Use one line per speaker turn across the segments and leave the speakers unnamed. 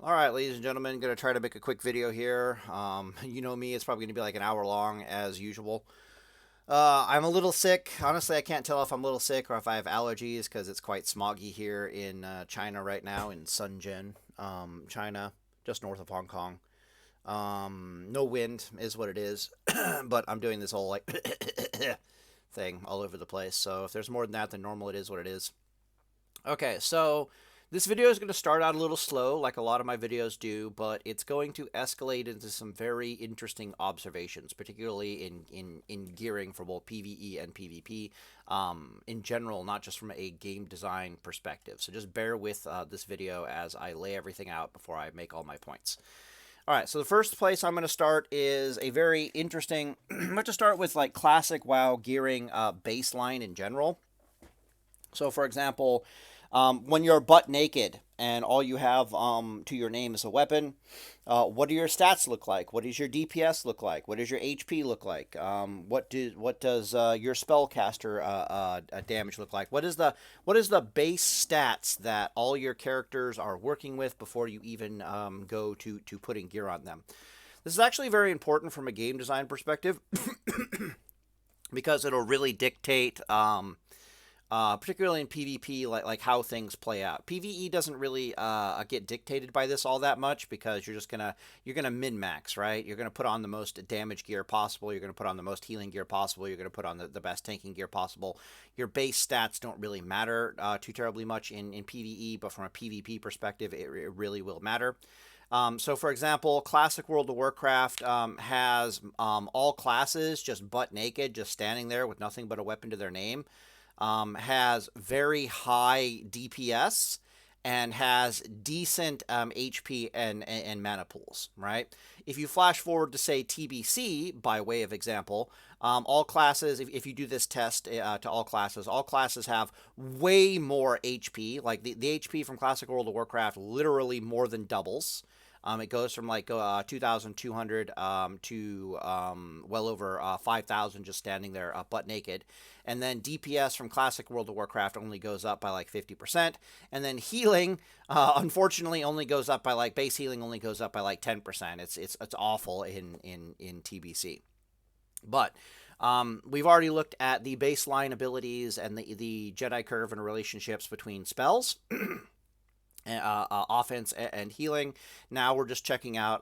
Alright, ladies and gentlemen, going to try to make a quick video here. You know me, it's probably going to be like an hour long as usual. I'm a little sick. Honestly, I can't tell if I'm a little sick or if I have allergies because it's quite smoggy here in China right now, in Shenzhen, China, just north of Hong Kong. No wind is what it is, but I'm doing this whole like thing all over the place. So if there's more than that than normal, it is what it is. Okay, so this video is going to start out a little slow, like a lot of my videos do, but it's going to escalate into some very interesting observations, particularly in gearing for both PvE and PvP, in general, not just from a game design perspective. So just bear with this video as I lay everything out before I make all my points. All right, so the first place I'm going to start is a very interesting. I'm going to start with like classic WoW gearing baseline in general. So, for example, when you're butt naked and all you have to your name is a weapon, what do your stats look like? What does your DPS look like? What does your HP look like? What does your spellcaster damage look like? What is the base stats that all your characters are working with before you even go to putting gear on them? This is actually very important from a game design perspective because it'll really dictate. Particularly in PvP, like how things play out. PvE doesn't really get dictated by this all that much because you're gonna min max, right? You're gonna put on the most damage gear possible. You're gonna put on the most healing gear possible. You're gonna put on the best tanking gear possible. Your base stats don't really matter too terribly much in PvE, but from a PvP perspective, it really will matter. So, for example, Classic World of Warcraft has all classes just butt naked, just standing there with nothing but a weapon to their name. Has very high DPS and has decent HP and mana pools, right? If you flash forward to, say, TBC, by way of example, all classes, if you do this test to all classes have way more HP. Like the HP from Classic World of Warcraft literally more than doubles. It goes from like 2,200 to well over 5,000 just standing there butt naked. And then DPS from Classic World of Warcraft only goes up by like 50%. And then healing, unfortunately, only goes up by like base healing only goes up by like 10%. It's awful in TBC. But we've already looked at the baseline abilities and the Jedi curve and relationships between spells. Offense and healing. Now we're just checking out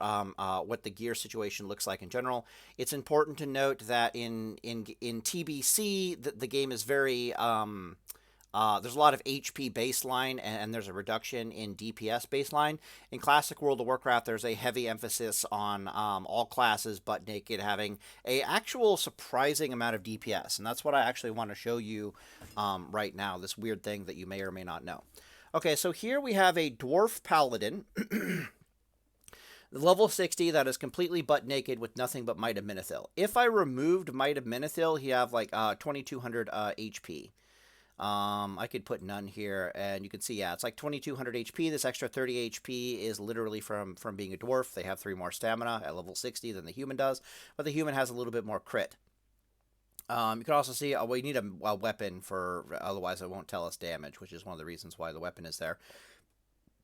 what the gear situation looks like in general. It's important to note that in TBC, the game is very there's a lot of HP baseline and there's a reduction in DPS baseline. In Classic World of Warcraft, there's a heavy emphasis on all classes butt naked having a actual surprising amount of DPS, and that's what I actually want to show you right now. This weird thing that you may or may not know. Okay, so here we have a Dwarf Paladin, level 60, that is completely butt naked with nothing but Might of Menethil. If I removed Might of Menethil, he'd have like 2,200 HP. I could put none here, and you can see, yeah, it's like 2,200 HP. This extra 30 HP is literally from being a dwarf. They have 3 more stamina at level 60 than the human does, but the human has a little bit more crit. You can also see we need a weapon for, otherwise it won't tell us damage, which is one of the reasons why the weapon is there.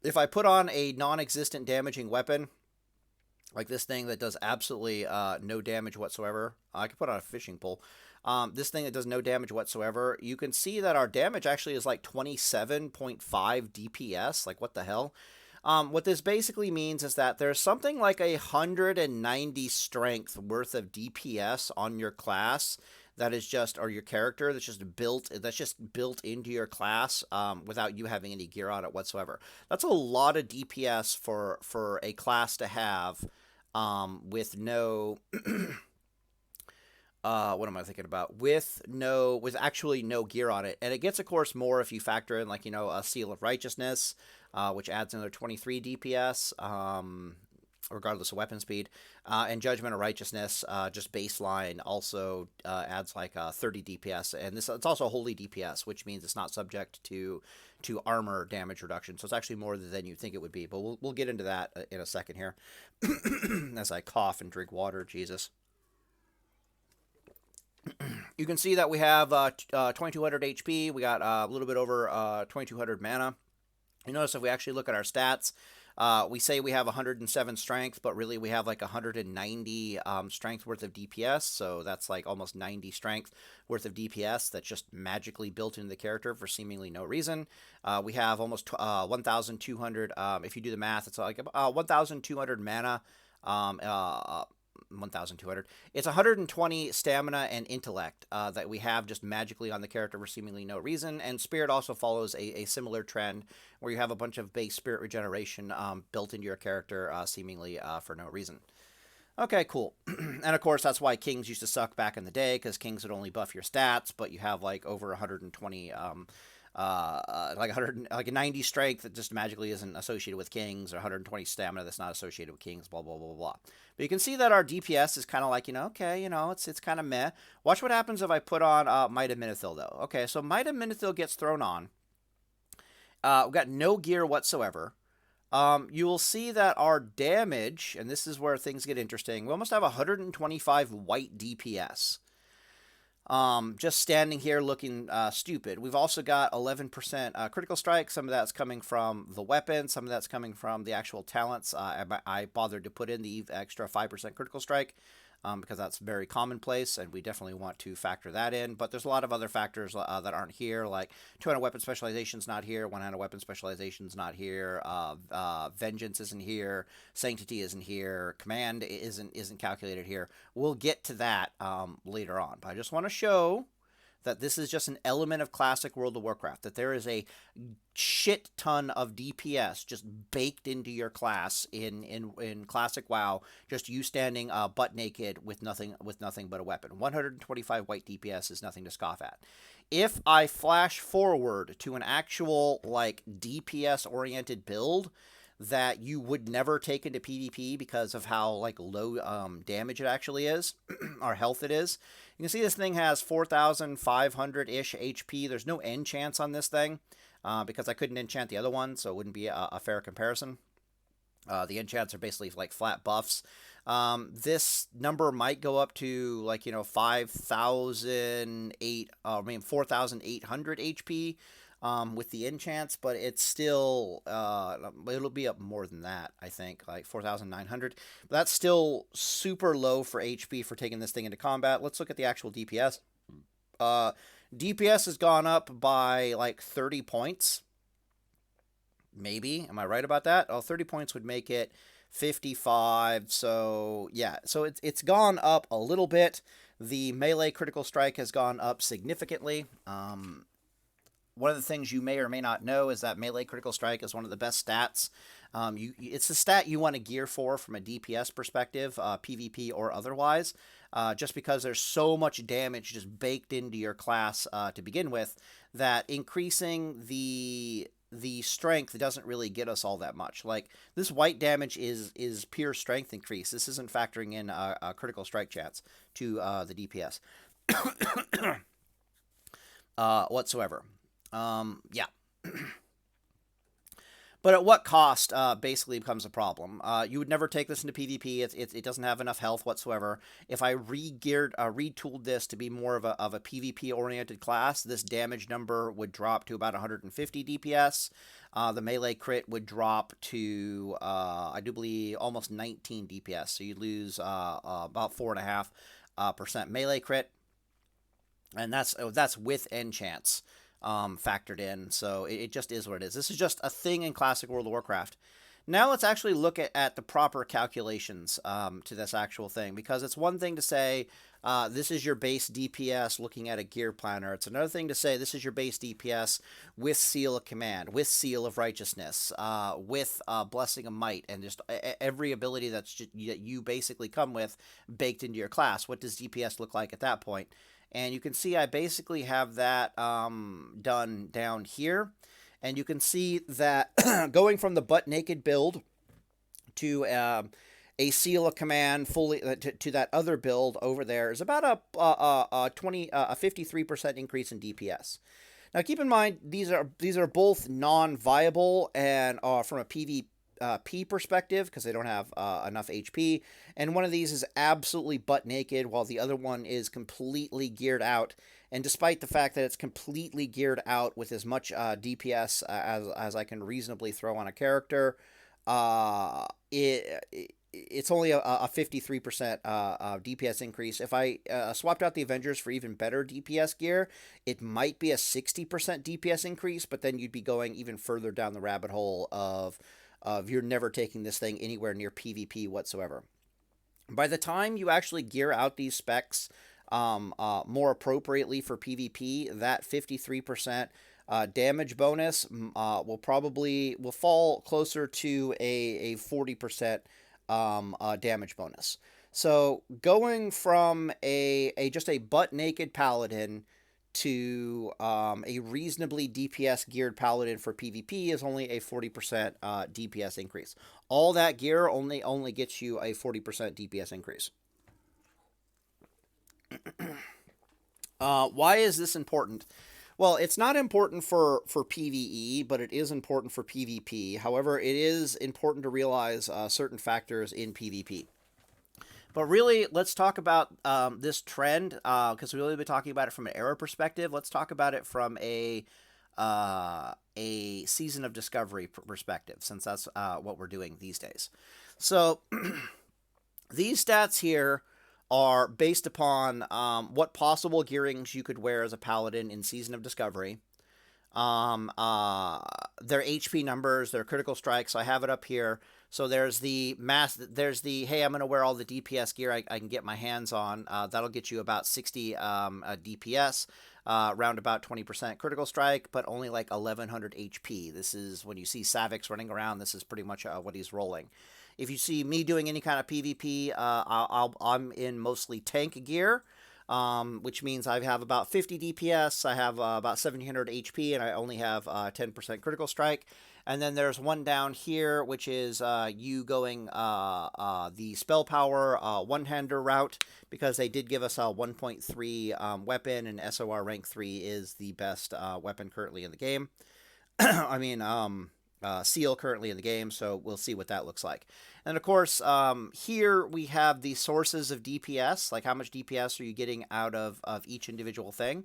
If I put on a non-existent damaging weapon, like this thing that does absolutely no damage whatsoever, I could put on a fishing pole. This thing that does no damage whatsoever, you can see that our damage actually is like 27.5 DPS. Like, what the hell? What this basically means is that there's something like 190 strength worth of DPS on your class that is just, or your character that's just built into your class without you having any gear on it whatsoever. That's a lot of DPS for a class to have with no what am I thinking about? With actually no gear on it. And it gets, of course, more if you factor in, like, you know, a Seal of Righteousness, which adds another 23 DPS, regardless of weapon speed. And Judgment of Righteousness, just baseline, also adds like 30 DPS. And it's also holy DPS, which means it's not subject to armor damage reduction. So it's actually more than you think it would be. But we'll get into that in a second here. As I cough and drink water, Jesus. You can see that we have 2,200 HP. We got a little bit over 2,200 mana. You notice if we actually look at our stats, We say we have 107 strength, but really we have like 190 strength worth of DPS, so that's like almost 90 strength worth of DPS that's just magically built into the character for seemingly no reason. We have almost 1,200, if you do the math, it's like 1,200 mana, 1,200. It's 120 stamina and intellect that we have just magically on the character for seemingly no reason. And spirit also follows a similar trend where you have a bunch of base spirit regeneration built into your character seemingly for no reason. Okay, cool. And of course, that's why kings used to suck back in the day, because kings would only buff your stats, but you have like over 120 like 100, like a 90 strength that just magically isn't associated with kings, or 120 stamina that's not associated with kings, blah blah blah blah. But you can see that our DPS is kind of like, okay, it's kind of meh. Watch what happens if I put on Might of Minithil though. Okay, so Might of Minithil gets thrown on. We've got no gear whatsoever. You will see that our damage, and this is where things get interesting, we almost have 125 white DPS. Just standing here looking stupid. We've also got 11% critical strike. Some of that's coming from the weapon. Some of that's coming from the actual talents. I bothered to put in the extra 5% critical strike because that's very commonplace, and we definitely want to factor that in. But there's a lot of other factors that aren't here, like 200 weapon specialization's not here, 100 weapon specialization's not here, vengeance isn't here, sanctity isn't here, command isn't calculated here. We'll get to that later on, but I just want to show that this is just an element of classic World of Warcraft, that there is a shit ton of DPS just baked into your class in classic WoW, just you standing butt naked with nothing but a weapon. 125 white DPS is nothing to scoff at. If I flash forward to an actual like DPS oriented build that you would never take into PvP because of how like low damage it actually is, or health it is. You can see this thing has 4,500-ish HP. There's no enchants on this thing because I couldn't enchant the other one, so it wouldn't be a fair comparison. The enchants are basically like flat buffs. This number might go up to like 4,800 HP. With the enchants, but it's still, it'll be up more than that, I think, like 4,900. That's still super low for HP for taking this thing into combat. Let's look at the actual DPS. DPS has gone up by like 30 points. Maybe. Am I right about that? Oh, 30 points would make it 55. So, yeah. So it's gone up a little bit. The melee critical strike has gone up significantly. One of the things you may or may not know is that melee critical strike is one of the best stats. It's the stat you want to gear for from a DPS perspective, PvP or otherwise, just because there's so much damage just baked into your class to begin with, that increasing the strength doesn't really get us all that much. Like, this white damage is pure strength increase. This isn't factoring in a critical strike chance to the DPS whatsoever. Yeah. But at what cost basically becomes a problem. You would never take this into PvP. It doesn't have enough health whatsoever. If I retooled this to be more of a PvP-oriented class, this damage number would drop to about 150 DPS. The melee crit would drop to, I do believe, almost 19 DPS. So you'd lose about 4.5% melee crit. And that's with enchants factored in, so it just is what it is. This is just a thing in classic World of Warcraft. Now let's actually look at the proper calculations to this actual thing, because it's one thing to say this is your base DPS looking at a gear planner. It's another thing to say this is your base DPS with Seal of Command, with Seal of Righteousness, with Blessing of Might, and just every ability that you basically come with baked into your class. What does DPS look like at that point? And you can see I basically have that done down here. And you can see that going from the butt naked build to a Seal of Command fully to that other build over there is about a 53% increase in DPS. Now keep in mind these are both non-viable and from a PvP perspective, because they don't have enough HP, and one of these is absolutely butt naked while the other one is completely geared out. And despite the fact that it's completely geared out with as much DPS as I can reasonably throw on a character, it's only a 53% DPS increase. If I swapped out the Avengers for even better DPS gear, it might be a 60% DPS increase, but then you'd be going even further down the rabbit hole of you're never taking this thing anywhere near PvP whatsoever. By the time you actually gear out these specs more appropriately for PvP, that 53% damage bonus will fall closer to a 40% damage bonus. So going from just a butt naked paladin to a reasonably DPS geared paladin for PvP is only a 40% DPS increase. All that gear only gets you a 40% DPS increase. Why is this important? Well, it's not important for PvE, but it is important for PvP. However, it is important to realize certain factors in PvP. But really, let's talk about this trend, because we've really been talking about it from an era perspective. Let's talk about it from a season of discovery perspective, since that's what we're doing these days. So these stats here are based upon what possible gearings you could wear as a paladin in Season of Discovery. Their HP numbers, their critical strikes. So I have it up here. So there's the hey, I'm going to wear all the DPS gear I can get my hands on. That'll get you about 60 DPS, around about 20% critical strike, but only like 1100 HP. This is when you see Savix running around, this is pretty much what he's rolling. If you see me doing any kind of PvP, I'm in mostly tank gear, which means I have about 50 DPS, I have about 1700 HP, and I only have 10% critical strike. And then there's one down here, which is you going the spell power one-hander route, because they did give us a 1.3 weapon, and SOR rank 3 is the best weapon currently in the game. I mean, seal currently in the game, so we'll see what that looks like. And of course, here we have the sources of DPS, like how much DPS are you getting out of each individual thing.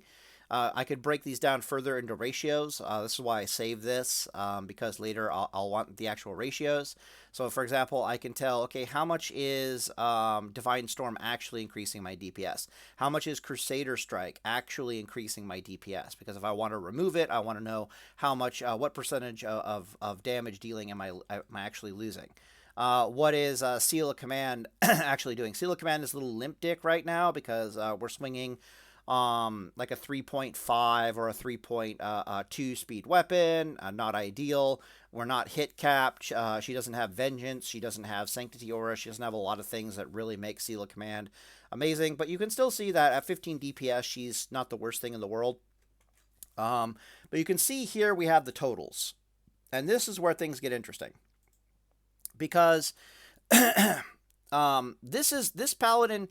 I could break these down further into ratios. This is why I save this, because later I'll want the actual ratios. So for example, I can tell, okay, how much is Divine Storm actually increasing my DPS? How much is Crusader Strike actually increasing my DPS? Because if I want to remove it, I want to know how much, what percentage of damage dealing am I actually losing. What is Seal of Command actually doing? Seal of Command is a little limp dick right now, because we're swinging like a 3.5 or a 3.2 speed weapon. Not ideal. We're not hit capped. She doesn't have Vengeance. She doesn't have Sanctity Aura. She doesn't have a lot of things that really make Seal of Command amazing. But you can still see that at 15 DPS, she's not the worst thing in the world. But you can see here we have the totals. And this is where things get interesting. Because this paladin...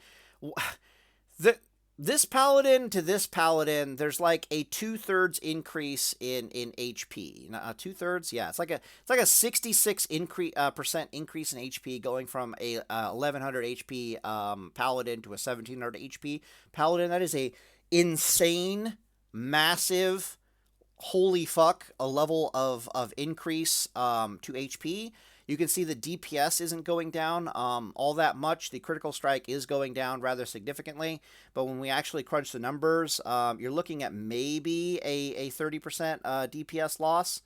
This paladin to this paladin, there's like a 2/3 increase in HP. 2/3, yeah, it's like a 66% increase in HP, going from a 1100 HP paladin to a 1700 HP paladin. That is a insane, massive, holy fuck, a level of increase to HP. You can see the DPS isn't going down all that much. The critical strike is going down rather significantly. But when we actually crunch the numbers, you're looking at maybe a 30% DPS loss.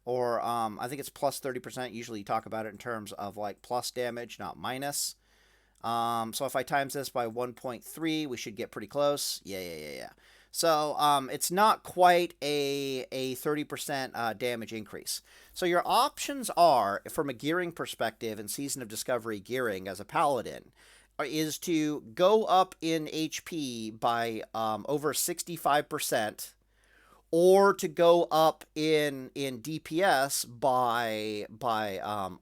Or I think it's plus 30%. Usually you talk about it in terms of like plus damage, not minus. So if I times this by 1.3, we should get pretty close. Yeah. So it's not quite a 30% damage increase. So your options are, from a gearing perspective and Season of Discovery gearing as a paladin, is to go up in HP by over 65%, or to go up in DPS by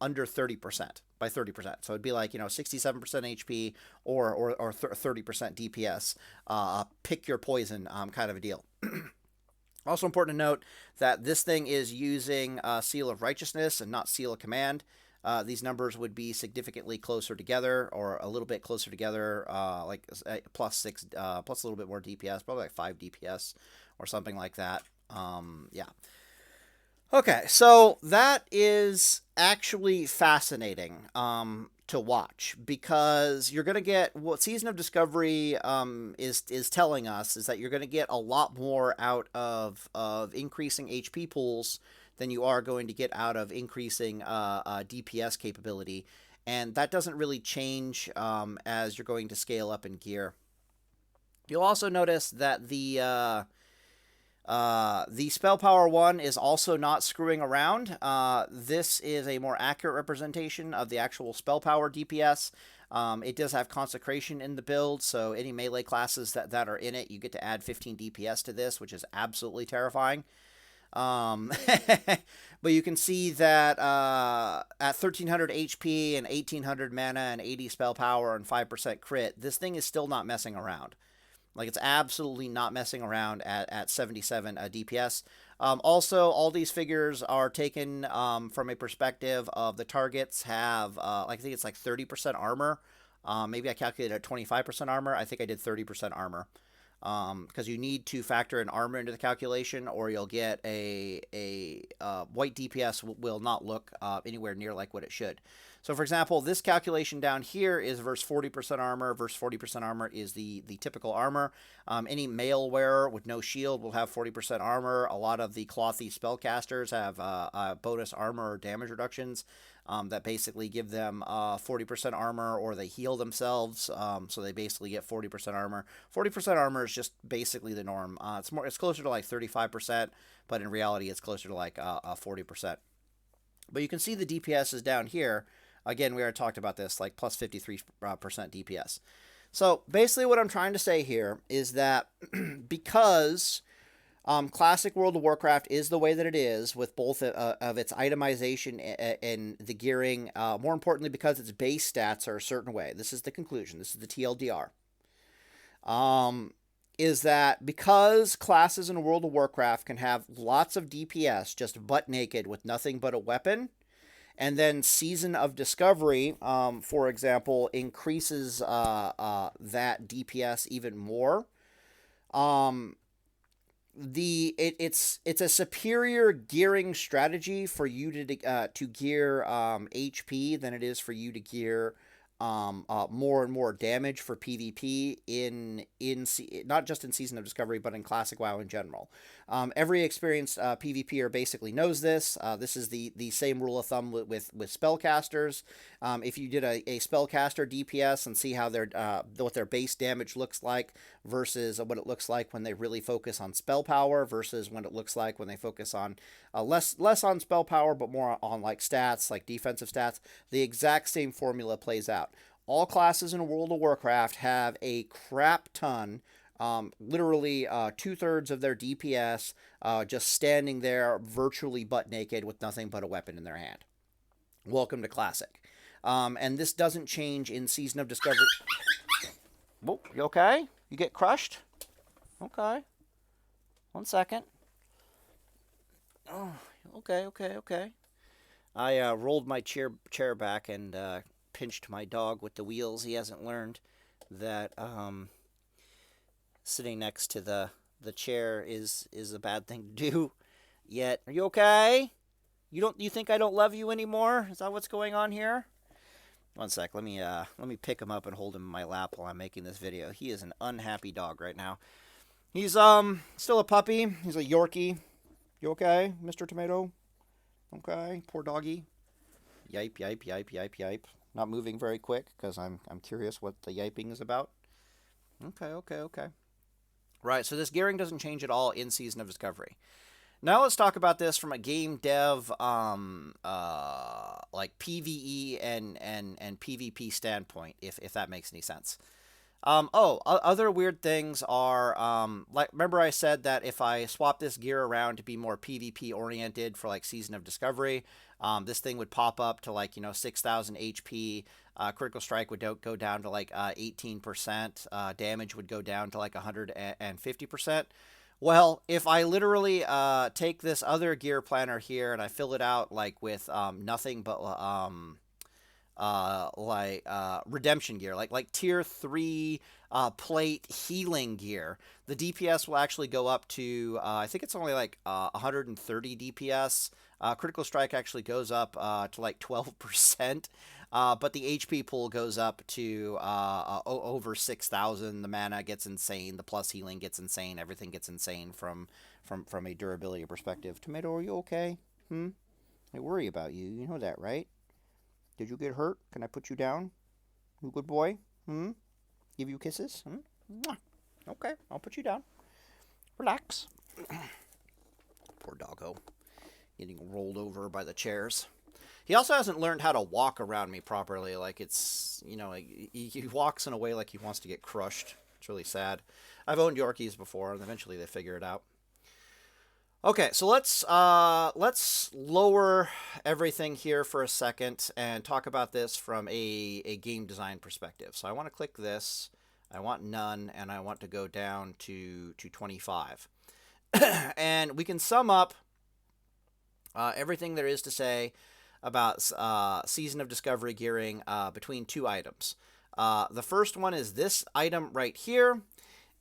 under 30%. By 30%. So it'd be like, 67% HP or 30% DPS. Pick your poison kind of a deal. Also important to note that this thing is using Seal of Righteousness and not Seal of Command. These numbers would be significantly closer together, or a little bit closer together, like plus 6, plus a little bit more DPS, probably like 5 DPS or something like that. Yeah. Okay, so that is actually fascinating to watch, because you're going to get what Season of Discovery is telling us is that you're going to get a lot more out of increasing HP pools than you are going to get out of increasing DPS capability, and that doesn't really change as you're going to scale up in gear. You'll also notice that the spell power one is also not screwing around. This is a more accurate representation of the actual spell power DPS. It does have consecration in the build, so any melee classes that are in it, you get to add 15 DPS to this, which is absolutely terrifying. But you can see that at 1300 HP and 1800 mana and 80 spell power and 5% crit, this thing is still not messing around. Like, it's absolutely not messing around at 77 DPS. Also, all these figures are taken from a perspective of the targets have, I think it's like 30% armor. Maybe I calculated at 25% armor. I think I did 30% armor. Because you need to factor in armor into the calculation, or you'll get a white DPS will not look anywhere near like what it should. So, for example, this calculation down here is versus 40% armor. Versus 40% armor is the typical armor. Any mail wearer with no shield will have 40% armor. A lot of the clothy spellcasters have bonus armor or damage reductions that basically give them 40% armor, or they heal themselves, so they basically get 40% armor. 40% armor is just basically the norm. It's closer to like 35%, but in reality, it's closer to like 40%. But you can see the DPS is down here. Again, we already talked about this, like plus 53% DPS. So basically what I'm trying to say here is that because Classic World of Warcraft is the way that it is, with both of its itemization and the gearing, more importantly because its base stats are a certain way. This is the conclusion. This is the TLDR. Is that because classes in World of Warcraft can have lots of DPS just butt naked with nothing but a weapon, and then Season of Discovery, for example, increases that DPS even more. It's a superior gearing strategy for you to gear HP than it is for you to gear more and more damage for PvP not just in Season of Discovery, but in Classic WoW in general. Every experienced PvPer basically knows this. This is the same rule of thumb with spellcasters. If you did a spellcaster DPS and see how what their base damage looks like versus what it looks like when they really focus on spell power versus what it looks like when they focus on less on spell power but more on like stats, like defensive stats, the exact same formula plays out. All classes in World of Warcraft have a crap ton, literally 2/3 of their DPS just standing there virtually butt naked with nothing but a weapon in their hand. Welcome to Classic. And this doesn't change in Season of Discovery. Whoa, you okay? You get crushed? Okay. 1 second. Oh, okay. I rolled my chair back and pinched my dog with the wheels. He hasn't learned that sitting next to the chair is a bad thing to do yet. Are you okay? You think I don't love you anymore? Is that what's going on here? 1 sec. Let me pick him up and hold him in my lap while I'm making this video. He is an unhappy dog right now. He's still a puppy. He's a Yorkie. You okay, Mr. Tomato? Okay, poor doggy. Yipe. Not moving very quick because I'm curious what the yiping is about. Okay. Right, so this gearing doesn't change at all in Season of Discovery. Now let's talk about this from a game dev, like PvE and PvP standpoint, if that makes any sense. Other weird things are, like, remember I said that if I swap this gear around to be more PvP oriented for like Season of Discovery, this thing would pop up to like, 6,000 HP, critical strike would go down to like 18%, damage would go down to like 150%. Well, if I literally take this other gear planner here and I fill it out like with nothing but redemption gear, like tier 3 plate healing gear. The DPS will actually go up to I think it's only like 130 DPS. Critical strike actually goes up to like 12%. But the HP pool goes up to over 6,000. The mana gets insane. The plus healing gets insane. Everything gets insane from a durability perspective. Tomato, are you okay? I worry about you. You know that, right? Did you get hurt? Can I put you down? You good boy? Give you kisses? Mwah. Okay, I'll put you down. Relax. Poor doggo. Getting rolled over by the chairs. He also hasn't learned how to walk around me properly. Like, it's, you know, he walks in a way like he wants to get crushed. It's really sad. I've owned Yorkies before, and eventually they figure it out. Okay, so let's lower everything here for a second and talk about this from a game design perspective. So I want to click this. I want none, and I want to go down to 25. And we can sum up everything there is to say about Season of Discovery gearing between two items. The first one is this item right here.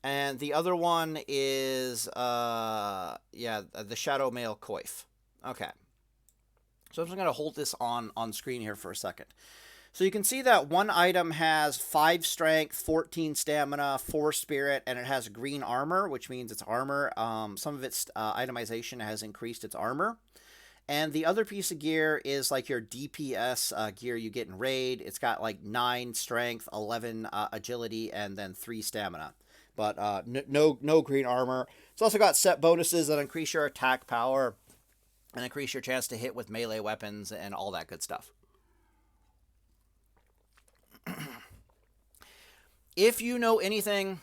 And the other one is, the Shadow Male Coif. Okay. So I'm just going to hold this on screen here for a second. So you can see that one item has 5 strength, 14 stamina, 4 spirit, and it has green armor, which means it's armor. Some of its itemization has increased its armor. And the other piece of gear is like your DPS gear you get in raid. It's got like 9 strength, 11 agility, and then 3 stamina. But no green armor. It's also got set bonuses that increase your attack power and increase your chance to hit with melee weapons and all that good stuff. If you know anything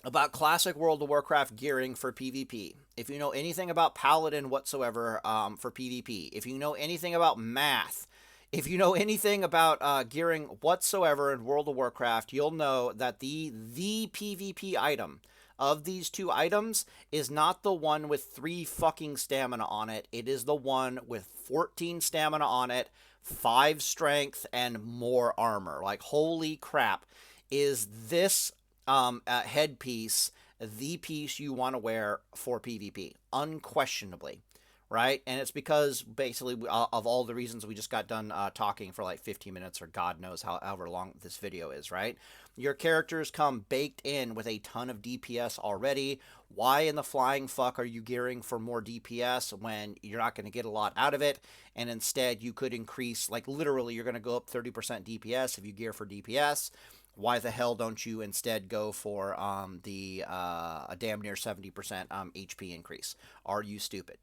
about classic World of Warcraft gearing for PvP, if you know anything about Paladin whatsoever for PvP, if you know anything about math, if you know anything about gearing whatsoever in World of Warcraft, you'll know that the PvP item of these two items is not the one with 3 fucking stamina on it. It is the one with 14 stamina on it, 5 strength, and more armor. Like, holy crap, is this headpiece the piece you want to wear for PvP? Unquestionably. Right? And it's because basically of all the reasons we just got done talking for like 15 minutes or God knows however long this video is, right? Your characters come baked in with a ton of DPS already. Why in the flying fuck are you gearing for more DPS when you're not going to get a lot out of it? And instead you could increase, like literally you're going to go up 30% DPS if you gear for DPS. Why the hell don't you instead go for a damn near 70% HP increase? Are you stupid?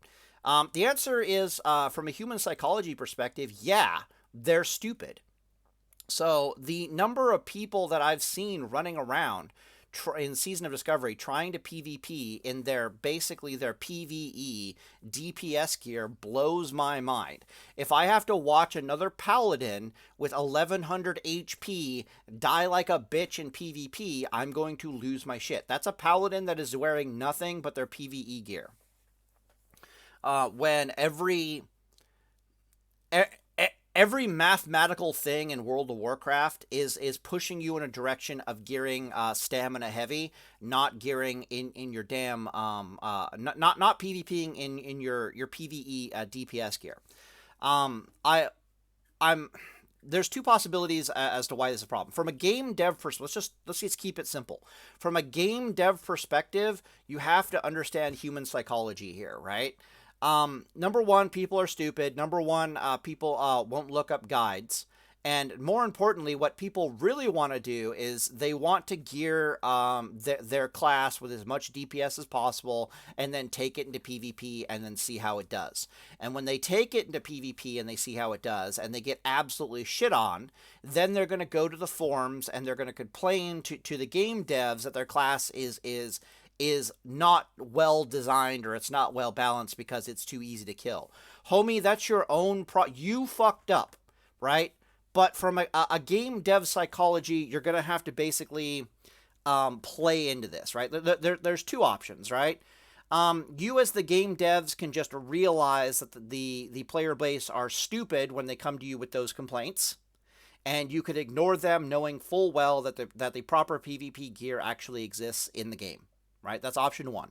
The answer is, from a human psychology perspective, yeah, they're stupid. So the number of people that I've seen running around in Season of Discovery trying to PvP in their PvE DPS gear blows my mind. If I have to watch another Paladin with 1100 HP die like a bitch in PvP, I'm going to lose my shit. That's a Paladin that is wearing nothing but their PvE gear. When every mathematical thing in World of Warcraft is pushing you in a direction of gearing stamina heavy, not gearing in your damn not PvPing in your PvE DPS gear. There's two possibilities as to why this is a problem. From a game dev perspective, let's just keep it simple. From a game dev perspective, you have to understand human psychology here, right? Number one, people are stupid. Number one, people won't look up guides. And more importantly, what people really want to do is they want to gear their class with as much DPS as possible and then take it into PvP and then see how it does. And when they take it into PvP and they see how it does and they get absolutely shit on, then they're going to go to the forums and they're going to complain to the game devs that their class is not well designed or it's not well balanced because it's too easy to kill. Homie, that's your own you fucked up, right? But from a game dev psychology, you're going to have to basically play into this, right? There's two options, right? You as the game devs can just realize that the player base are stupid when they come to you with those complaints. and you could ignore them knowing full well that the proper PvP gear actually exists in the game, right? That's option 1.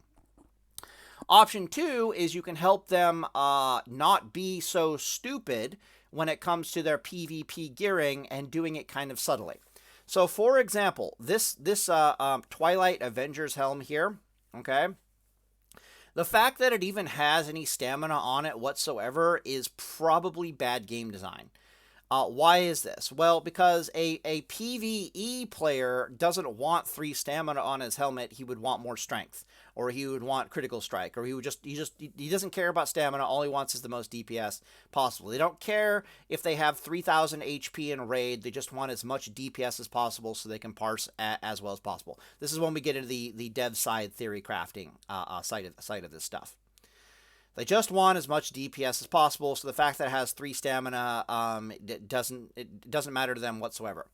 Option 2 is you can help them not be so stupid when it comes to their PvP gearing and doing it kind of subtly. So, for example, this Twilight Avengers helm here, okay? The fact that it even has any stamina on it whatsoever is probably bad game design. Why is this? Well, because a PvE player doesn't want 3 stamina on his helmet. He would want more strength, or he would want critical strike, or he doesn't care about stamina. All he wants is the most DPS possible. They don't care if they have 3,000 HP in a raid. They just want as much DPS as possible so they can parse as well as possible. This is when we get into the dev side theory crafting side of this stuff. They just want as much DPS as possible, so the fact that it has 3 stamina it doesn't matter to them whatsoever.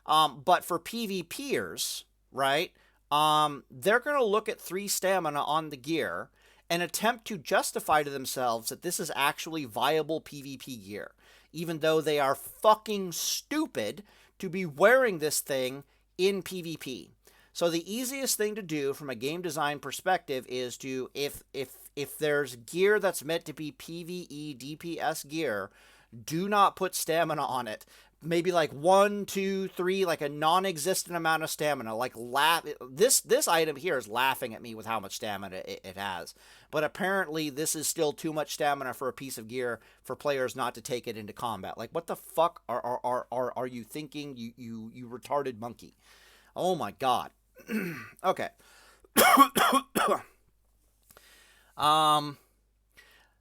But for PvPers, right, they're going to look at 3 stamina on the gear and attempt to justify to themselves that this is actually viable PvP gear, even though they are fucking stupid to be wearing this thing in PvP. So the easiest thing to do from a game design perspective is to, if there's gear that's meant to be PvE DPS gear, do not put stamina on it. Maybe like 1, 2, 3, like a non-existent amount of stamina. Like this item here is laughing at me with how much stamina it has. But apparently this is still too much stamina for a piece of gear for players not to take it into combat. Like, what the fuck are you thinking, you retarded monkey? Oh my god. Okay.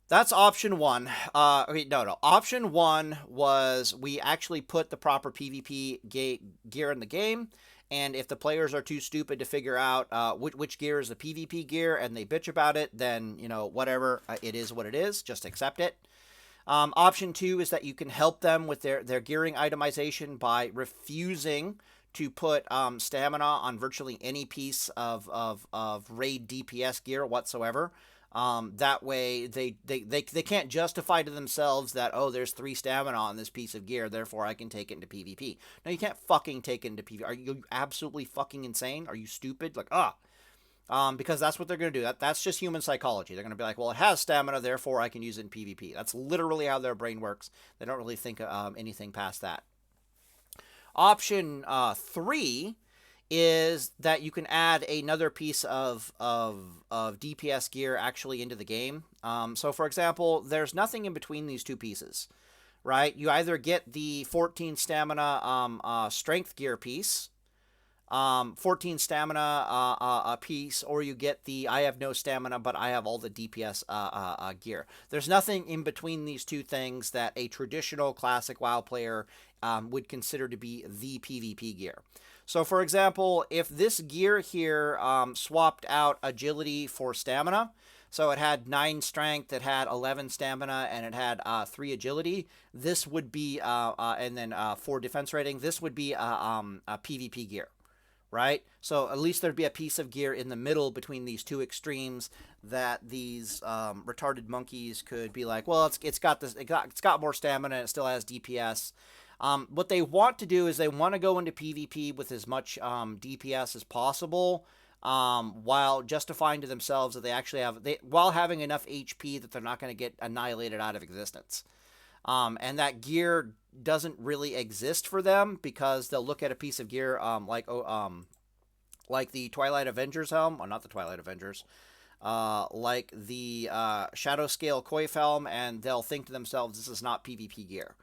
That's option 1. No. Option 1 was we actually put the proper PvP gear in the game, and if the players are too stupid to figure out which gear is the PvP gear and they bitch about it, then, you know, whatever, it is what it is. Just accept it. Option 2 is that you can help them with their gearing itemization by refusing to put stamina on virtually any piece of raid DPS gear whatsoever. That way they can't justify to themselves that, oh, there's 3 stamina on this piece of gear, therefore I can take it into PvP. No, you can't fucking take it into PvP. Are you absolutely fucking insane? Are you stupid? Like, because that's what they're going to do. That's just human psychology. They're going to be like, well, it has stamina, therefore I can use it in PvP. That's literally how their brain works. They don't really think anything past that. Option 3 is that you can add another piece of DPS gear actually into the game. So, for example, there's nothing in between these 2 pieces, right? You either get the 14 stamina strength gear piece, 14 stamina a piece, or you get the I have no stamina, but I have all the DPS gear. There's nothing in between these 2 things that a traditional classic WoW player would consider to be the PvP gear. So, for example, if this gear here swapped out agility for stamina, so it had 9 strength, it had 11 stamina, and it had 3 agility, this would be, and then 4 defense rating, this would be a PvP gear, right? So at least there'd be a piece of gear in the middle between these 2 extremes that these retarded monkeys could be like, well, it's got more stamina and it still has DPS. What they want to do is they want to go into PvP with as much DPS as possible, while justifying to themselves that they actually have, while having enough HP that they're not going to get annihilated out of existence. And that gear doesn't really exist for them because they'll look at a piece of gear like the Twilight Avengers helm, or not the Twilight Avengers, like the Shadow Scale Coif helm, and they'll think to themselves, this is not PvP gear.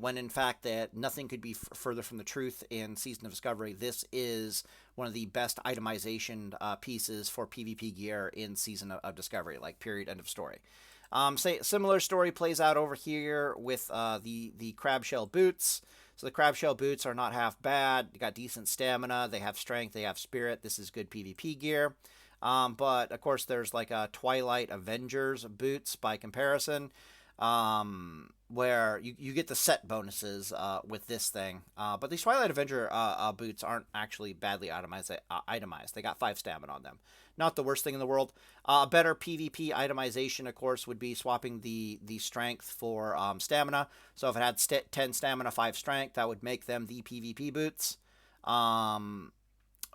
When in fact that nothing could be further from the truth in Season of Discovery. This is one of the best itemization pieces for PvP gear in Season of Discovery, like period, end of story. Similar story plays out over here with the crab shell boots. So the crab shell boots are not half bad. They got decent stamina. They have strength. They have spirit. This is good PvP gear. But of course, there's like a Twilight Avengers boots by comparison. where you get the set bonuses with this thing. But these Twilight Avenger boots aren't actually badly itemized. They got 5 stamina on them. Not the worst thing in the world. A better PvP itemization, of course, would be swapping the strength for stamina. So if it had 10 stamina, 5 strength, that would make them the PvP boots.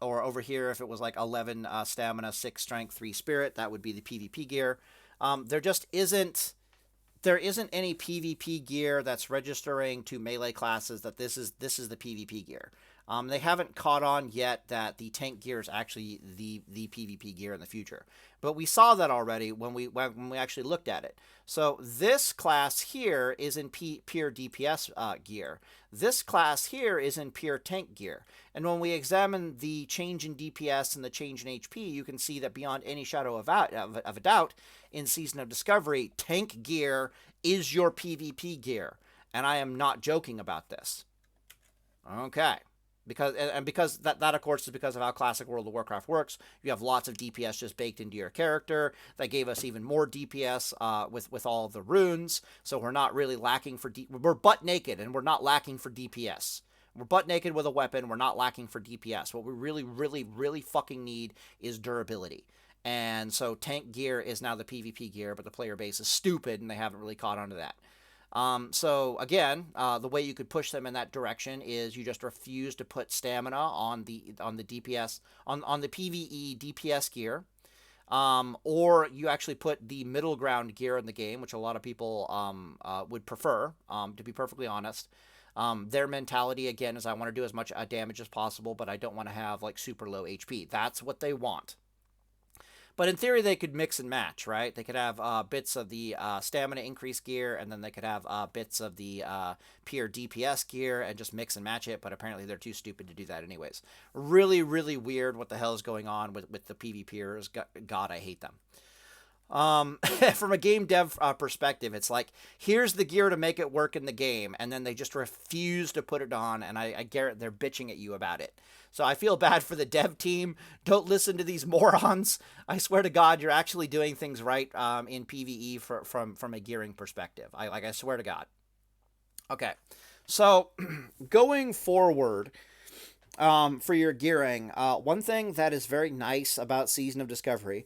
Or over here, if it was like 11 stamina, 6 strength, 3 spirit, that would be the PvP gear. There isn't any PvP gear that's registering to melee classes that this is the PvP gear. They haven't caught on yet that the tank gear is actually the PvP gear in the future. But we saw that already when we actually looked at it. So this class here is in pure DPS gear. This class here is in pure tank gear. And when we examine the change in DPS and the change in HP, you can see that beyond any shadow of a doubt, in Season of Discovery, tank gear is your PvP gear. And I am not joking about this. Okay. Because that of course is because of how classic World of Warcraft works. You have lots of DPS just baked into your character. That gave us even more DPS with all of the runes. So we're not really lacking for we're butt naked and we're not lacking for DPS. We're butt naked with a weapon. We're not lacking for DPS. What we really fucking need is durability. And so tank gear is now the PvP gear, but the player base is stupid and they haven't really caught on to that. So again, the way you could push them in that direction is you just refuse to put stamina on the DPS on the PvE DPS gear, or you actually put the middle ground gear in the game, which a lot of people would prefer. To be perfectly honest, their mentality again is I want to do as much damage as possible, but I don't want to have like super low HP. That's what they want. But in theory, they could mix and match, right? They could have bits of the stamina increase gear, and then they could have bits of the pure DPS gear and just mix and match it, but apparently they're too stupid to do that anyways. Really, really weird what the hell is going on with the PvPers. God, I hate them. From a game dev perspective, it's like, here's the gear to make it work in the game, and then they just refuse to put it on, and I guarantee they're bitching at you about it. So I feel bad for the dev team. Don't listen to these morons. I swear to God, you're actually doing things right in PvE from a gearing perspective. I swear to God. Okay, so going forward for your gearing, one thing that is very nice about Season of Discovery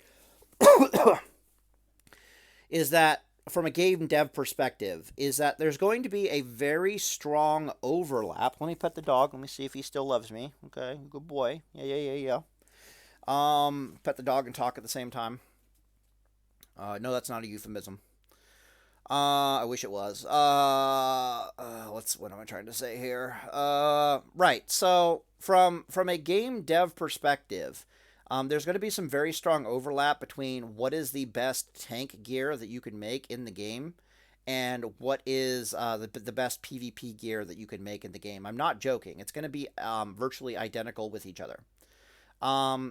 is that from a game dev perspective, is that there's going to be a very strong overlap. Let me pet the dog. Let me see if he still loves me. Okay, good boy. Yeah. Pet the dog and talk at the same time. No, that's not a euphemism. I wish it was. What am I trying to say here? Right. So from a game dev perspective, there's going to be some very strong overlap between what is the best tank gear that you can make in the game and what is the best PvP gear that you can make in the game. I'm not joking. It's going to be virtually identical with each other.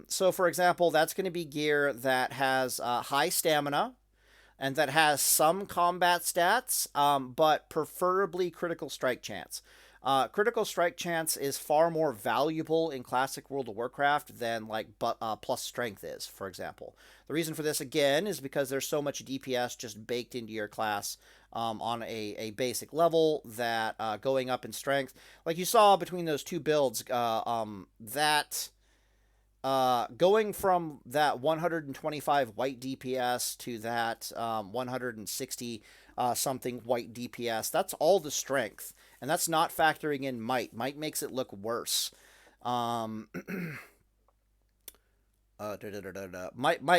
So, for example, that's going to be gear that has high stamina and that has some combat stats, but preferably critical strike chance. Critical strike chance is far more valuable in Classic World of Warcraft than like plus strength is, for example. The reason for this, again, is because there's so much DPS just baked into your class on a basic level that going up in strength, like you saw between those two builds, that going from that 125 white DPS to that 160 something white DPS, that's all the strength. And that's not factoring in might. Might makes it look worse. Might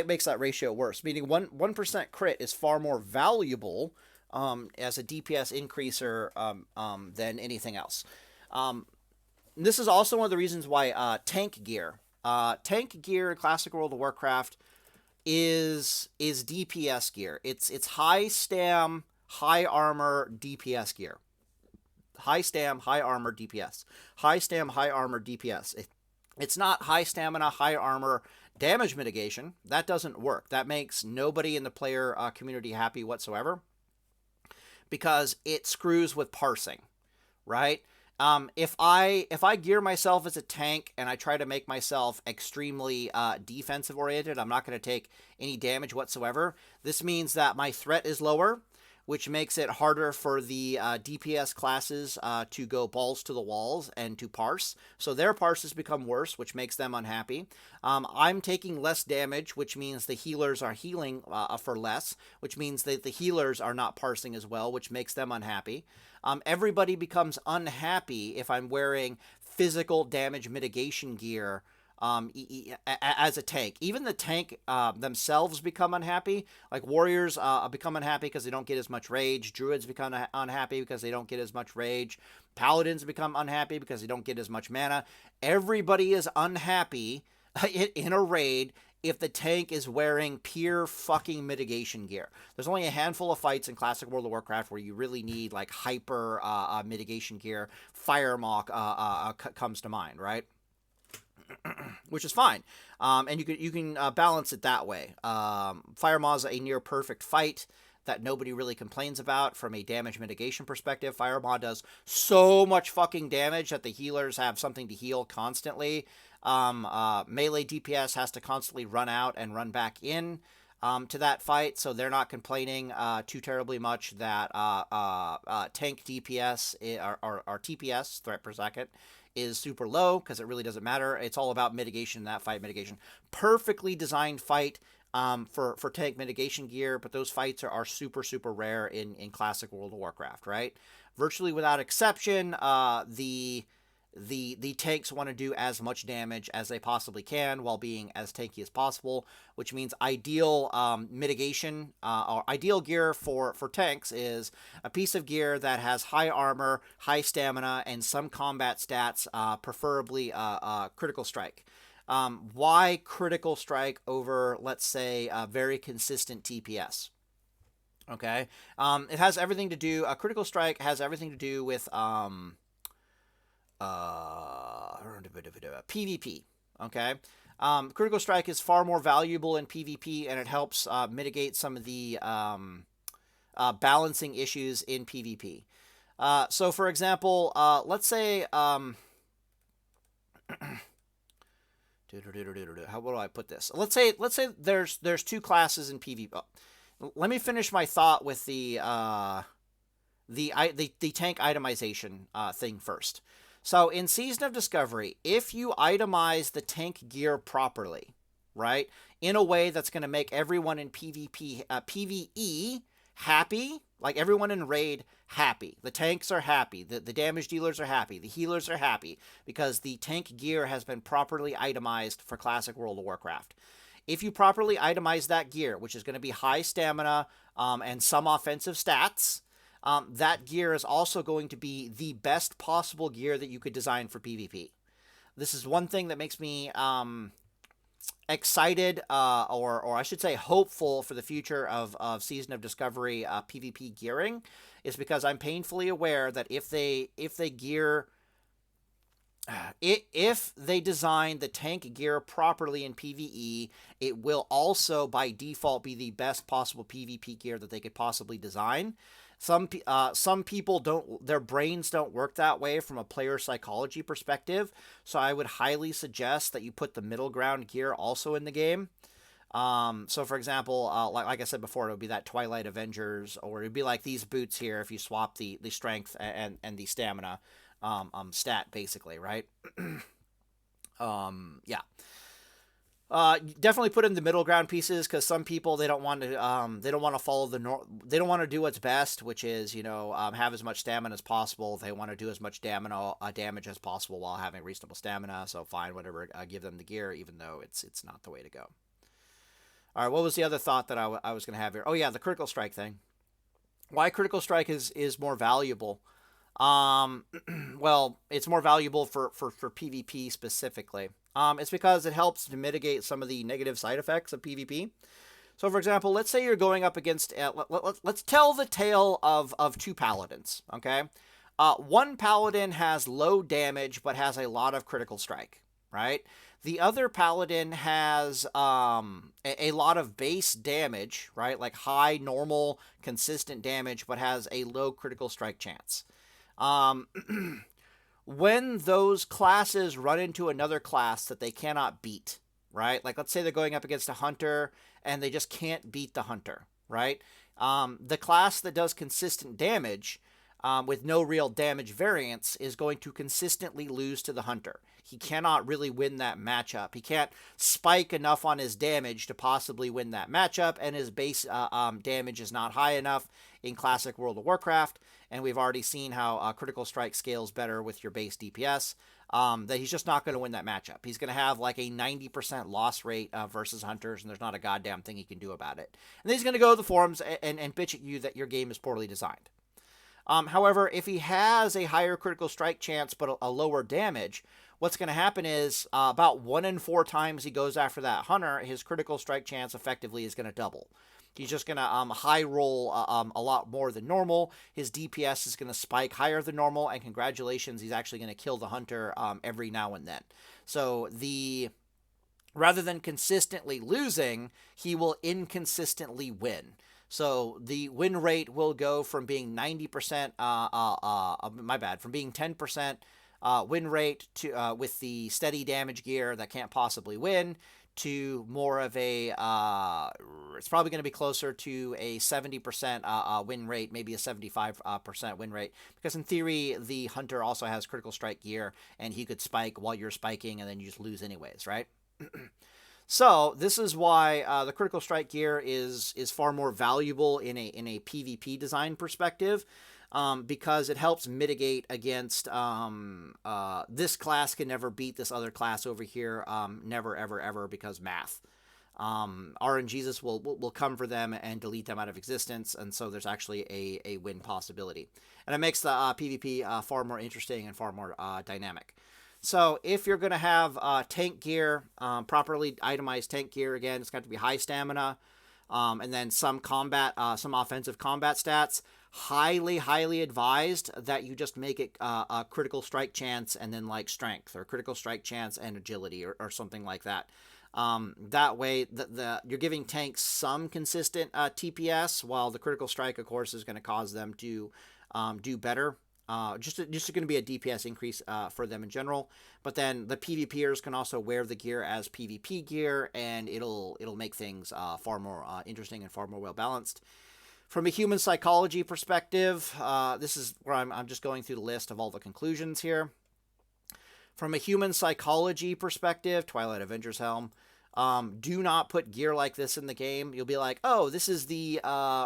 makes that ratio worse, meaning 1% crit is far more valuable as a DPS increaser than anything else. This is also one of the reasons why tank gear in Classic World of Warcraft is DPS gear. It's high stam, high armor DPS gear. High stam, high armor DPS. High stam, high armor DPS. It's not high stamina, high armor damage mitigation. That doesn't work. That makes nobody in the player community happy whatsoever because it screws with parsing, right? If I gear myself as a tank and I try to make myself extremely defensive oriented, I'm not going to take any damage whatsoever. This means that my threat is lower, which makes it harder for the DPS classes to go balls to the walls and to parse. So their parses become worse, which makes them unhappy. I'm taking less damage, which means the healers are healing for less, which means that the healers are not parsing as well, which makes them unhappy. Everybody becomes unhappy if I'm wearing physical damage mitigation gear as a tank. Even the tank themselves become unhappy. Like warriors become unhappy because they don't get as much rage. Druids become unhappy because they don't get as much rage. Paladins become unhappy because they don't get as much mana. Everybody is unhappy in a raid if the tank is wearing pure fucking mitigation gear. There's only a handful of fights in Classic World of Warcraft where you really need like hyper mitigation gear. Fire Maw comes to mind, right? Which is fine, and you can balance it that way. Fire Maw is a near perfect fight that nobody really complains about from a damage mitigation perspective. Fire Maw does so much fucking damage that the healers have something to heal constantly. Melee DPS has to constantly run out and run back in to that fight, so they're not complaining too terribly much that tank DPS or TPS, threat per second, is super low, because it really doesn't matter. It's all about mitigation in that fight. Mitigation. Perfectly designed fight for tank mitigation gear, but those fights are super, super rare in Classic World of Warcraft, right? Virtually without exception, the tanks want to do as much damage as they possibly can while being as tanky as possible, which means ideal mitigation or ideal gear for tanks is a piece of gear that has high armor, high stamina, and some combat stats, preferably critical strike. Why critical strike over, let's say, a very consistent TPS? Okay, it has everything to do. Critical strike has everything to do with PvP. Okay, critical strike is far more valuable in PvP, and it helps mitigate some of the balancing issues in PvP. So, for example, let's say how do I put this? Let's say there's two classes in PvP. Let me finish my thought with the tank itemization thing first. So in Season of Discovery, if you itemize the tank gear properly, right, in a way that's going to make everyone in PvE happy, like everyone in Raid happy, the tanks are happy, the damage dealers are happy, the healers are happy, because the tank gear has been properly itemized for Classic World of Warcraft. If you properly itemize that gear, which is going to be high stamina and some offensive stats, that gear is also going to be the best possible gear that you could design for PvP. This is one thing that makes me excited, or I should say hopeful for the future of Season of Discovery PvP gearing, is because I'm painfully aware that if they design the tank gear properly in PvE, it will also by default be the best possible PvP gear that they could possibly design. Some people their brains don't work that way from a player psychology perspective, so I would highly suggest that you put the middle ground gear also in the game. So for example, like I said before, it would be that Twilight Avengers, or it'd be like these boots here if you swap the strength and the stamina stat, basically, right? Yeah. Definitely put in the middle ground pieces, because some people, they don't want to follow they don't want to do what's best, which is, have as much stamina as possible. They want to do as much damage as possible while having reasonable stamina. So fine, whatever, give them the gear, even though it's not the way to go. All right, what was the other thought that I was going to have here? Oh yeah, the critical strike thing. Why critical strike is more valuable? Well, it's more valuable for PvP specifically. It's because it helps to mitigate some of the negative side effects of PvP. So, for example, let's say you're going up against, let's tell the tale of two paladins, okay? One paladin has low damage, but has a lot of critical strike, right? The other paladin has a lot of base damage, right? Like high, normal, consistent damage, but has a low critical strike chance. When those classes run into another class that they cannot beat, right? Like, let's say they're going up against a hunter and they just can't beat the hunter, right? The class that does consistent damage with no real damage variance is going to consistently lose to the hunter. He cannot really win that matchup. He can't spike enough on his damage to possibly win that matchup, and his base damage is not high enough in Classic World of Warcraft, and we've already seen how Critical Strike scales better with your base DPS, that he's just not going to win that matchup. He's going to have like a 90% loss rate versus hunters, and there's not a goddamn thing he can do about it. And then he's going to go to the forums and bitch at you that your game is poorly designed. However, if he has a higher critical strike chance but a lower damage, what's going to happen is about 1 in 4 times he goes after that hunter, his critical strike chance effectively is going to double. He's just going to high roll a lot more than normal. His DPS is going to spike higher than normal, and congratulations, he's actually going to kill the hunter every now and then. So rather than consistently losing, he will inconsistently win. So the win rate will go from being 90%, from being 10% win rate to with the steady damage gear that can't possibly win, to more of a, it's probably going to be closer to a 70% win rate, maybe a 75% win rate, because in theory, the hunter also has critical strike gear, and he could spike while you're spiking, and then you just lose anyways, right? So this is why the critical strike gear is far more valuable in a PvP design perspective, because it helps mitigate against this class can never beat this other class over here, never ever ever, because math. RNGesus will come for them and delete them out of existence, and so there's actually a win possibility, and it makes the PvP far more interesting and far more dynamic. So if you're going to have tank gear, properly itemized tank gear, again, it's got to be high stamina, and then some offensive combat stats. Highly, highly advised that you just make it a critical strike chance and then like strength, or critical strike chance and agility, or something like that. That way, you're giving tanks some consistent TPS, while the critical strike, of course, is going to cause them to do better. Just going to be a DPS increase for them in general. But then the PvPers can also wear the gear as PvP gear, and it'll make things far more interesting and far more well balanced. From a human psychology perspective, this is where I'm just going through the list of all the conclusions here. From a human psychology perspective, Twilight Avengers Helm, do not put gear like this in the game. You'll be like, oh, this is the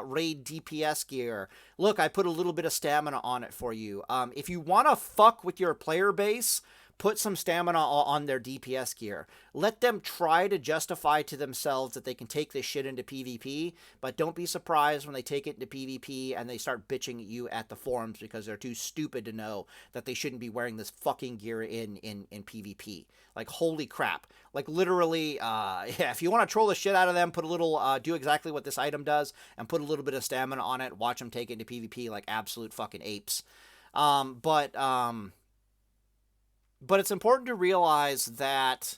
raid DPS gear. Look, I put a little bit of stamina on it for you. If you want to fuck with your player base, put some stamina on their DPS gear. Let them try to justify to themselves that they can take this shit into PvP, but don't be surprised when they take it into PvP and they start bitching at you at the forums because they're too stupid to know that they shouldn't be wearing this fucking gear in PvP. Like, holy crap. Like, literally, yeah, if you want to troll the shit out of them, put a little, do exactly what this item does, and put a little bit of stamina on it, watch them take it into PvP like absolute fucking apes. But it's important to realize that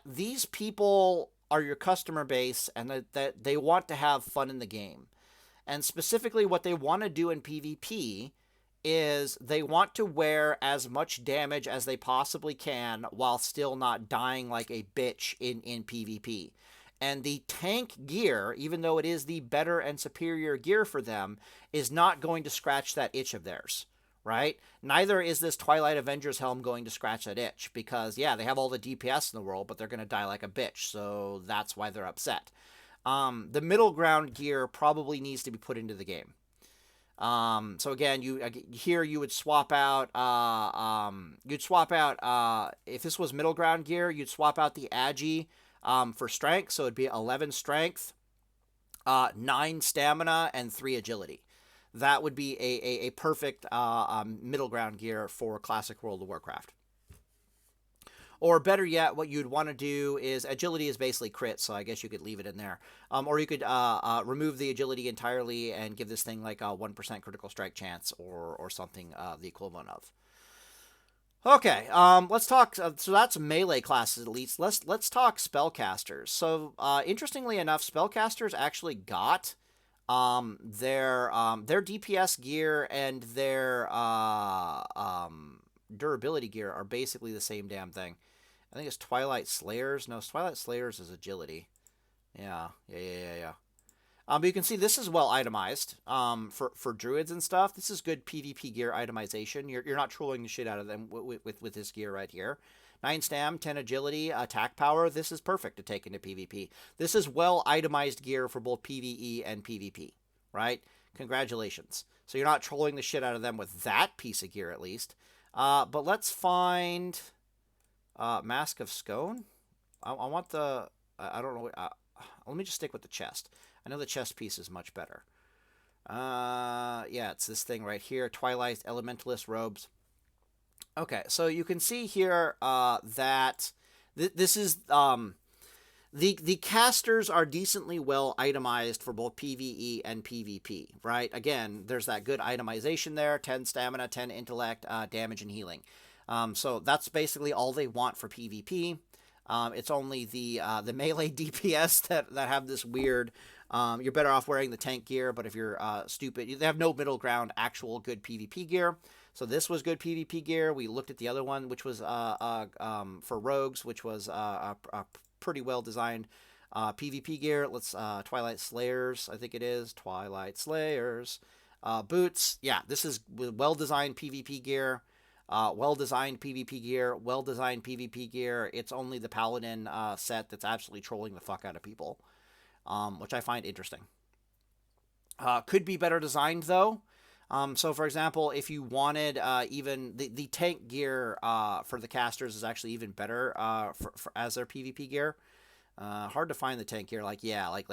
these people are your customer base, and that they want to have fun in the game. And specifically what they want to do in PvP is they want to wear as much damage as they possibly can while still not dying like a bitch in PvP. And the tank gear, even though it is the better and superior gear for them, is not going to scratch that itch of theirs. Right? Neither is this Twilight Avengers Helm going to scratch that itch, because, yeah, they have all the DPS in the world, but they're going to die like a bitch, so that's why they're upset. The middle ground gear probably needs to be put into the game. So again, you would swap out, if this was middle ground gear, you'd swap out the Agi for strength, so it'd be 11 strength, 9 stamina, and 3 agility. That would be a perfect middle ground gear for Classic World of Warcraft. Or better yet, what you'd want to do is, agility is basically crit, so I guess you could leave it in there. Or you could remove the agility entirely and give this thing like a 1% critical strike chance, or something the equivalent of. Okay, let's talk, so that's melee classes at least. Let's talk spellcasters. So, interestingly enough, spellcasters actually got their DPS gear and their durability gear are basically the same damn thing. I think it's Twilight Slayers. No, Twilight Slayers is agility. Yeah. But you can see this is well itemized for druids and stuff. This is good PvP gear itemization. You're not trolling the shit out of them with this gear right here. 9 stam, 10 agility, attack power. This is perfect to take into PvP. This is well itemized gear for both PvE and PvP, right? Congratulations. So you're not trolling the shit out of them with that piece of gear at least. But let's find Mask of Scone. I want the... I don't know. Let me just stick with the chest. I know the chest piece is much better. Yeah, it's this thing right here. Twilight Elementalist Robes. Okay, so you can see here that this is... The casters are decently well itemized for both PvE and PvP, right? Again, there's that good itemization there. 10 stamina, 10 intellect, damage, and healing. So that's basically all they want for PvP. It's only the melee DPS that have this weird... you're better off wearing the tank gear, but if you're stupid... They have no middle ground, actual good PvP gear. So this was good PvP gear. We looked at the other one, which was for rogues, which was a pretty well designed PvP gear. Let's Twilight Slayers, I think it is. Twilight Slayers. Boots. Yeah, this is well designed PvP gear. Well-designed PvP gear, well-designed PvP gear. It's only the Paladin set that's absolutely trolling the fuck out of people, which I find interesting. Could be better designed, though. So, for example, if you wanted even... The tank gear for the casters is actually even better as their PvP gear. Hard to find the tank gear. Like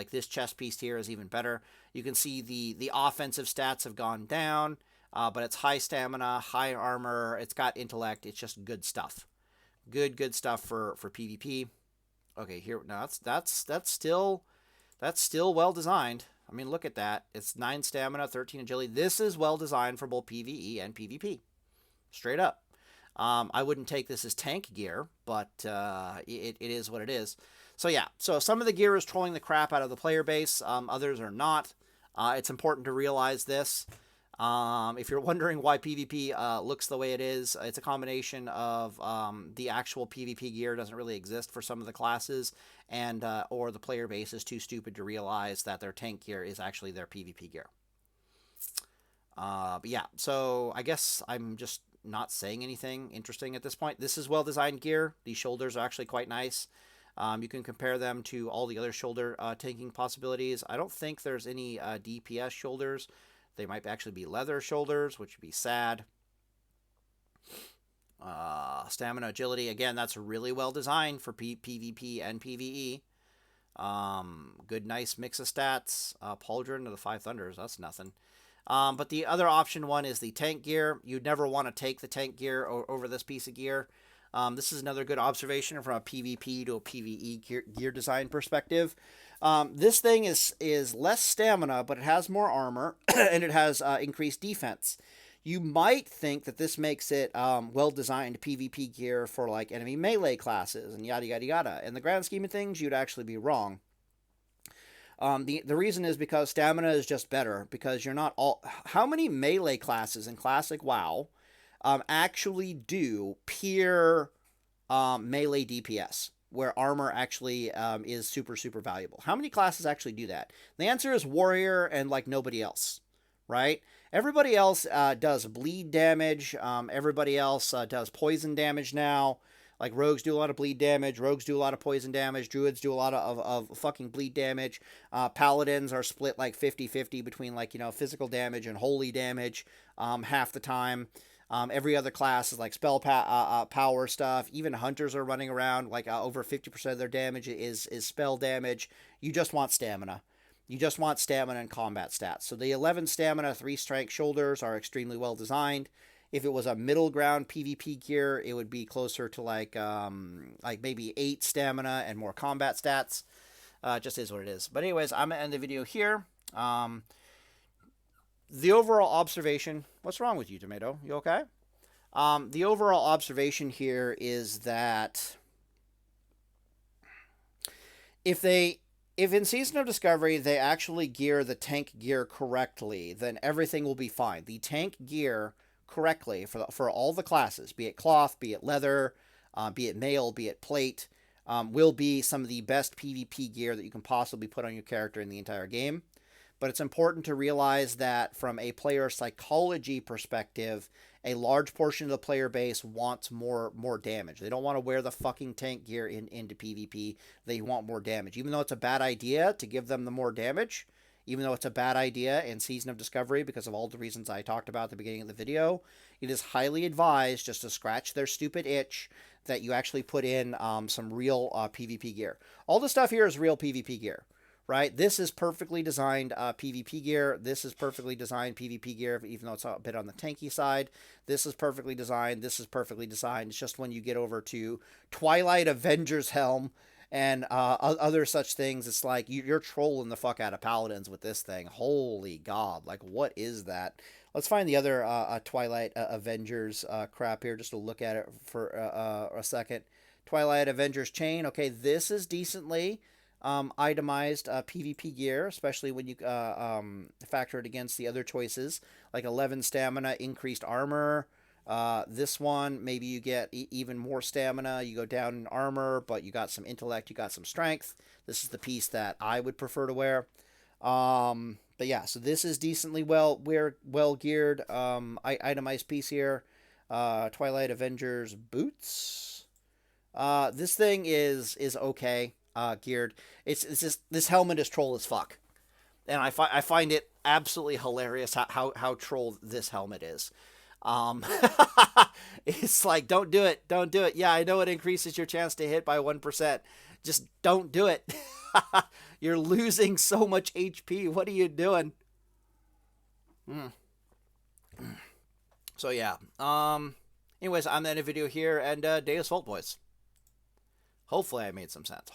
this chest piece here is even better. You can see the offensive stats have gone down. But it's high stamina, high armor, it's got intellect, it's just good stuff. Good stuff for PvP. Okay, here now that's still well designed. I mean, look at that. It's 9 stamina, 13 agility. This is well designed for both PvE and PvP. Straight up. I wouldn't take this as tank gear, but it is what it is. So yeah, so some of the gear is trolling the crap out of the player base. Others are not. It's important to realize this. If you're wondering why PvP looks the way it is, it's a combination of the actual PvP gear doesn't really exist for some of the classes, and or the player base is too stupid to realize that their tank gear is actually their PvP gear. But yeah, so I guess I'm just not saying anything interesting at this point. This is well-designed gear. These shoulders are actually quite nice. You can compare them to all the other shoulder tanking possibilities. I don't think there's any DPS shoulders. They might actually be leather shoulders, which would be sad. Stamina, agility. Again, that's really well designed for PvP and PvE. Good, nice mix of stats. Pauldron of the Five Thunders. That's nothing. But the other option one is the tank gear. You'd never want to take the tank gear over this piece of gear. This is another good observation from a PvP to a PvE gear design perspective. This thing is less stamina, but it has more armor, and it has increased defense. You might think that this makes it well-designed PvP gear for like enemy melee classes and yada yada yada. In the grand scheme of things, you'd actually be wrong. The reason is because stamina is just better, because you're not all... How many melee classes in Classic WoW actually do pure melee DPS, where armor actually is super, super valuable? How many classes actually do that? The answer is warrior and like nobody else, right? Everybody else does bleed damage. Everybody else does poison damage now. Like rogues do a lot of bleed damage. Rogues do a lot of poison damage. Druids do a lot of fucking bleed damage. Paladins are split like 50-50 between like, you know, physical damage and holy damage half the time. Every other class is like spell power stuff. Even hunters are running around like over 50% of their damage is spell damage. You just want stamina. You just want stamina and combat stats. So the 11 stamina, 3 strength shoulders are extremely well designed. If it was a middle ground PvP gear, it would be closer to like maybe 8 stamina and more combat stats. Just is what it is. But anyways, I'm gonna end the video here. The overall observation... What's wrong with you, Tomato? You okay? The overall observation here is that if in Season of Discovery they actually gear the tank gear correctly, then everything will be fine. The tank gear correctly for all the classes, be it cloth, be it leather, be it mail, be it plate, will be some of the best PvP gear that you can possibly put on your character in the entire game. but it's important to realize that from a player psychology perspective, a large portion of the player base wants more damage. They don't want to wear the fucking tank gear into PvP. They want more damage. Even though it's a bad idea to give them the more damage, even though it's a bad idea in Season of Discovery because of all the reasons I talked about at the beginning of the video, it is highly advised, just to scratch their stupid itch, that you actually put in some real PvP gear. All the stuff here is real PvP gear. Right? This is perfectly designed PvP gear. This is perfectly designed PvP gear, even though it's a bit on the tanky side. This is perfectly designed. This is perfectly designed. It's just when you get over to Twilight Avengers Helm and other such things, it's like you're trolling the fuck out of Paladins with this thing. Holy God. Like, what is that? Let's find the other Twilight Avengers crap here just to look at it for a second. Twilight Avengers chain. Okay, this is decently itemized PvP gear, especially when you factor it against the other choices, like 11 stamina, increased armor. This one, maybe you get even more stamina, you go down in armor, but you got some intellect, you got some strength. This is the piece that I would prefer to wear. But yeah, so this is decently well geared, itemized piece here. Twilight Avengers boots. This thing is okay. Geared. It's just, this helmet is troll as fuck, and I find it absolutely hilarious how troll this helmet is. It's like, don't do it. Yeah, I know it increases your chance to hit by 1%. Just don't do it. You're losing so much HP. What are you doing? So yeah. Anyways, I'm ending the video here, and Deus Vult, boys. Hopefully I made some sense.